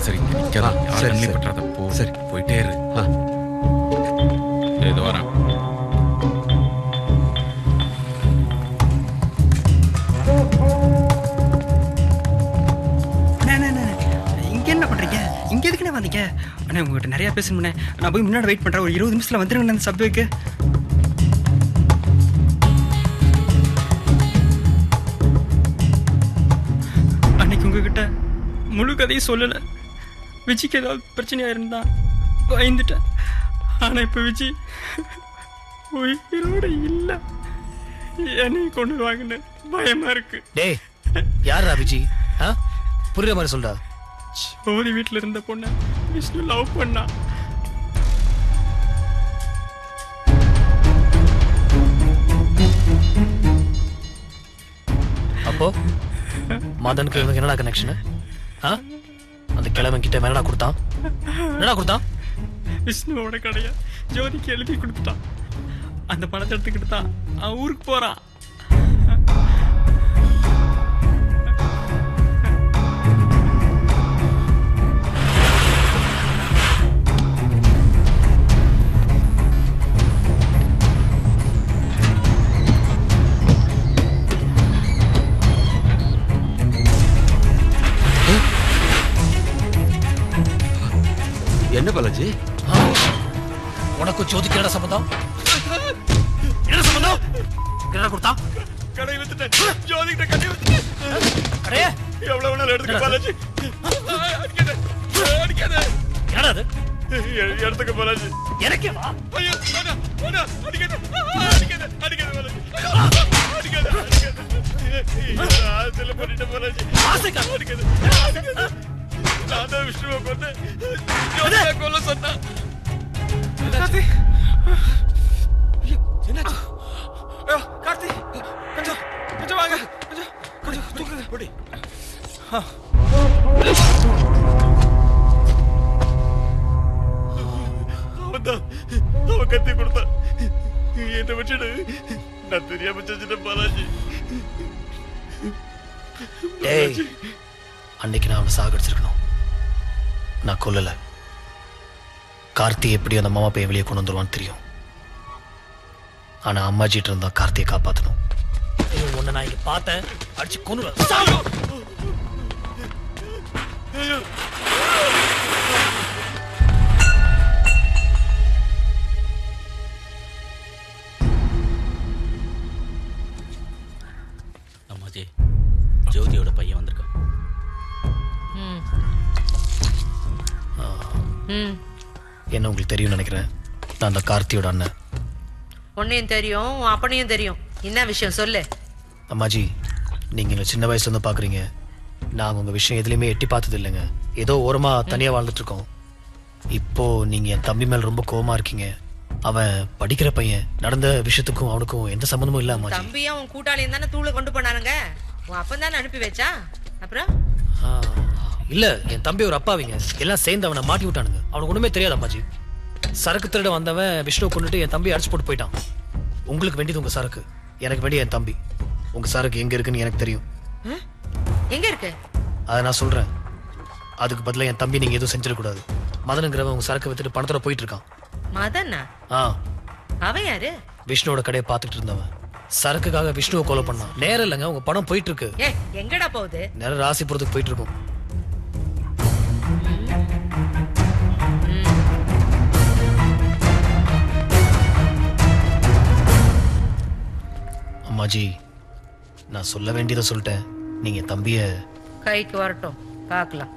சரி நிக்காத. சரி, யாரும் சரி. பற்றாத போ. சரி. போயிட்டே இரு. ஏதோ வரேன். இங்க என்ன பண்றீங்க? இங்க எதுக்குண்ணே வந்தீங்க? அண்ணே உங்ககிட்ட நிறைய பேசணும்ண்ணே. நான் போய் முன்னாடி வெயிட் பண்றேன். ஒரு 20 நிமிஷத்துல வந்துருங்க அந்த சப்வேக்கு. அன்னைக்கு உங்ககிட்ட முழு கதையும் சொல்லல. விஜய்க்கு ஏதாவது பிரச்சனையா இருந்தா பயந்துட்டேன். ஆனா இப்ப விஜய் உயிரோட இல்ல. என்னை கொண்டு வாங்கன்னு பயமா இருக்கு. டேய் யாரா விஜி? புரியுற மாதிரி சொல்றா. ஜோதி வீட்டுல இருந்த பொண்ண விஷ்ணு லவ் பண்ணா. அப்போ மதனுக்கு இவனுக்கு என்னடா கனெக்ஷன்? அந்த கிழவன் கிட்ட என்னடா கொடுத்தான்? என்னடா கொடுத்தான்? விஷ்ணுவோட கடைய ஜோதிக்கு எழுதி கொடுத்துட்டான். அந்த பணத்தை எடுத்துக்கிட்டு தான் அவன் ஊருக்கு போறான். என்ன பாலாஜி? உனக்கு ஜோதிக்கு என்னடா சம்பந்தம்? என்ன சம்பந்தம்? என்னடா கொடுத்தான்? கடை வித்துட்டேன். ஜோதி கிட்ட கடை வித்துட்டேன். கடையே எவ்வளவு நாள் எடுத்துக்க பாலாஜி? அடிக்காத. என்னடா அது? எடுத்துக்க பாலாஜி. எனக்கே வா. ஐயோ வேணாம் வேணாம். அடிக்காத அடிக்காத அடிக்காத பாலாஜி. அடிக்காத அடிக்காத. ஆசையில பண்ணிட்ட பாலாஜி. ஆசைக்கா? அடிக்காத அடிக்காத. நான் தான் விஷ்ணுவை கொன்னேன். ஜோதியை கொல்ல சொன்னா. கார்த்தி என்னாச்சு? கார்த்தி கொஞ்சம் கொஞ்சம் வாங்க. கொஞ்சம் கொஞ்சம் தூக்குங்க. ஓடி. அவன் கத்தி கொடுத்தான். என்ன வச்சுடு. நான் தெரியாம செஞ்சுட்டேன் பாலாஜி. டேய் அன்னைக்கு நான் அவனை சாகடிச்சிருக்கணும். நான் கொல்லல. கார்த்தி எப்படி அந்த மாமா பையன் வெளியே கொண்டு வந்துருவான்னு தெரியும். ஆனா அம்மாஜிட்டு இருந்தா கார்த்தியை காப்பாத்தணும். உன்னை நான் இங்க பார்த்தேன். அடிச்சு கொன்னுடுவேன். அம்மாஜி ஜோதியோட பையன் வந்திருக்கான். என்ன உங்களுக்கு தெரியும் நினைக்கிறேன். நான் அந்த கார்த்தியோட அண்ணன். உன்னையும் தெரியும், உன் அப்பனையும் தெரியும். என்ன விஷயம் சொல்லு. அம்மாஜி நீங்க எங்களை சின்ன வயசுல இருந்து பாக்குறீங்க. நாங்க உங்க விஷயம் எதுலையுமே எட்டி பார்த்தது இல்லைங்க. ஏதோ ஓரமா தனியா வாழ்ந்துட்டு இருக்கோம். இப்போ நீங்க என் தம்பி மேல ரொம்ப கோவமா இருக்கீங்க. அவன் படிக்கிற பையன். நடந்த விஷயத்துக்கும் அவனுக்கும் எந்த சம்பந்தமும் இல்ல அம்மாஜி. தம்பியும் உன் கூட்டாளியும் தானே தூளை கொண்டு போனானுங்க. உன் அப்பன் தானே அனுப்பி வச்சா. அப்புறம் இல்ல என் தம்பி ஒரு அப்பாவிங்க. எல்லாம் சேர்ந்து அவனை மாட்டி விட்டானுங்க. அவனுக்கு ஒண்ணுமே தெரியாது அம்மாஜி. சரக்கு திருட வந்தவன் விஷ்ணுவை கொண்டுட்டு என் தம்பி அடிச்சு போட்டு போயிட்டான். உங்களுக்கு வேண்டியது உங்க சரக்கு, எனக்கு வேண்டிய என் தம்பி. உங்க சரக்கு எங்க இருக்குன்னு எனக்கு தெரியும். எங்க இருக்கு? அதை நான் சொல்றேன். அதுக்கு பதிலா என் தம்பி நீங்க எதுவும் செஞ்சிடக்கூடாது. மதனுங்கிறவன் உங்க சரக்கு வித்துட்டு பணத்தோட போயிட்டு இருக்கான். மதனா? அவன் யாரு? விஷ்ணுவோட கடையை பார்த்துட்டு இருந்தவன். சரக்குக்காக விஷ்ணுவை கொலை பண்ணான். நேரம் இல்லைங்க, உங்க பணம் போயிட்டு இருக்கு. எங்கடா போகுது? நேரம் ராசிபுரத்துக்கு போயிட்டு இருக்கும். அம்மாஜி நான் சொல்ல வேண்டியதை சொல்லிட்டேன். நீங்க தம்பிய கைக்கு வரட்டும், பார்க்கலாம்.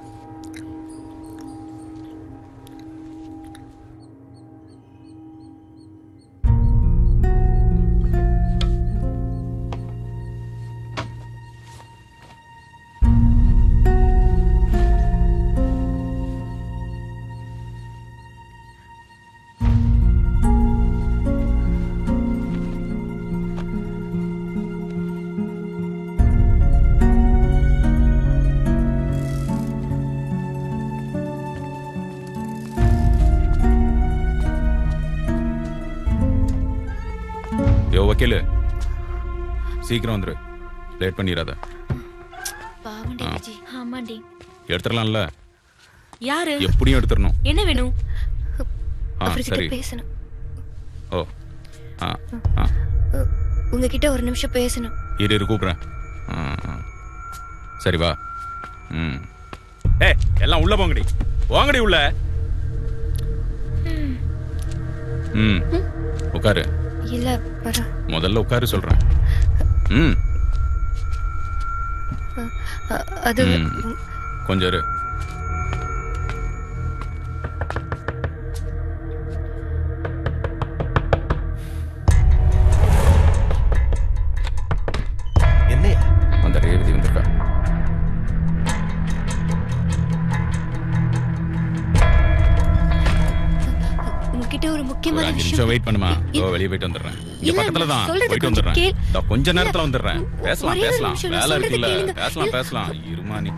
வக்கீல் சீக்கிரம் வந்துரு. லேட் பண்ணிடாத. பாவண்டி விஜி. ஆமாண்டி. எடுத்துடலாம்ல. யாரு? எப்படியும் எடுத்துடணும். என்ன வேணும்? அவர்கிட்ட சரி. பேசணும். ஓ ஆ ஆ உங்ககிட்ட ஒரு நிமிஷம் பேசணும். இரு கூப்பிட்றேன். சரி வா. ம் எல்லாம் உள்ள போங்கடி, வாங்கடி உள்ள. ம் உட்காரு. இல்ல வர. முதல்ல உட்காரு சொல்றேன். ம் அது கொஞ்சம் இரு. என்னையா அந்த ரேவதி வந்திருக்கா. உங்ககிட்ட ஒரு ஒரு முக்கியமான 5 விஷயம். நிமிஷம் வெயிட் பண்ணுமா? வெளியே போயிட்டு வந்துடுறேன். இங்க இல்ல, பக்கத்துல தான் சொல்றத போயிட்டு கொஞ்சம் வந்துடுறேன். கேள். இதோ கொஞ்ச நேரத்துல இல்ல, வந்துடுறேன். பேசலாம் ஒரே ஒரு பேசலாம். நிமிஷம், நான் வேலை சொல்றத இருக்குல்ல, கேளுங்க. பேசலாம் இல்ல. பேசலாம். இருமா நீ.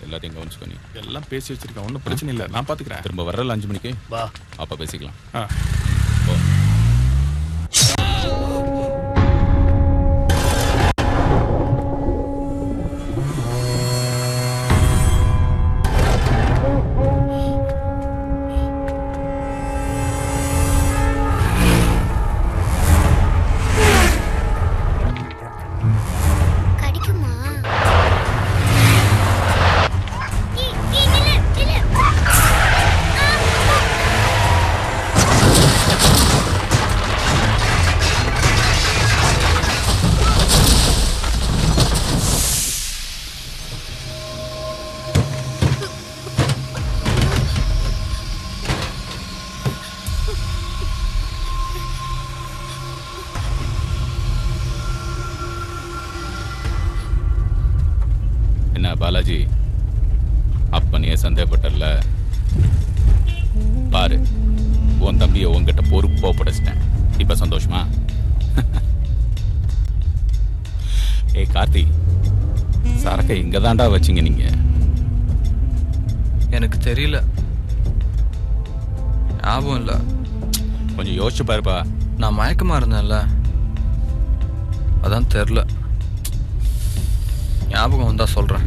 எல்லாத்தையும் கவனிச்சுக்கோ நீ. எல்லாம் பேசி வச்சிருக்கேன், ஒன்றும் பிரச்சனை இல்லை, நான் பார்த்துக்கிறேன். திரும்ப வர்றல 5 மணிக்கு வா. அப்ப பேசிக்கலாம். ஆ ஓ. கடிக்குமா? என்ன பாலாஜி, அப்ப நீ சந்தேகப்பட்டல. பாரு, உன் தம்பியை உன்கிட்ட பொறுப்பா படைச்சிட்டேன். இப்ப சந்தோஷமா? ஏய் கார்த்தி, சரக்கை இங்க தாண்டா வச்சீங்க நீங்க? எனக்கு தெரியல, ஞாபகம் இல்லை. கொஞ்சம் யோசிச்சு பாருப்பா. நான் மயக்கமா இருந்தேன்ல, அதான் தெரில. ஞாபகம் வந்தா சொல்றேன்.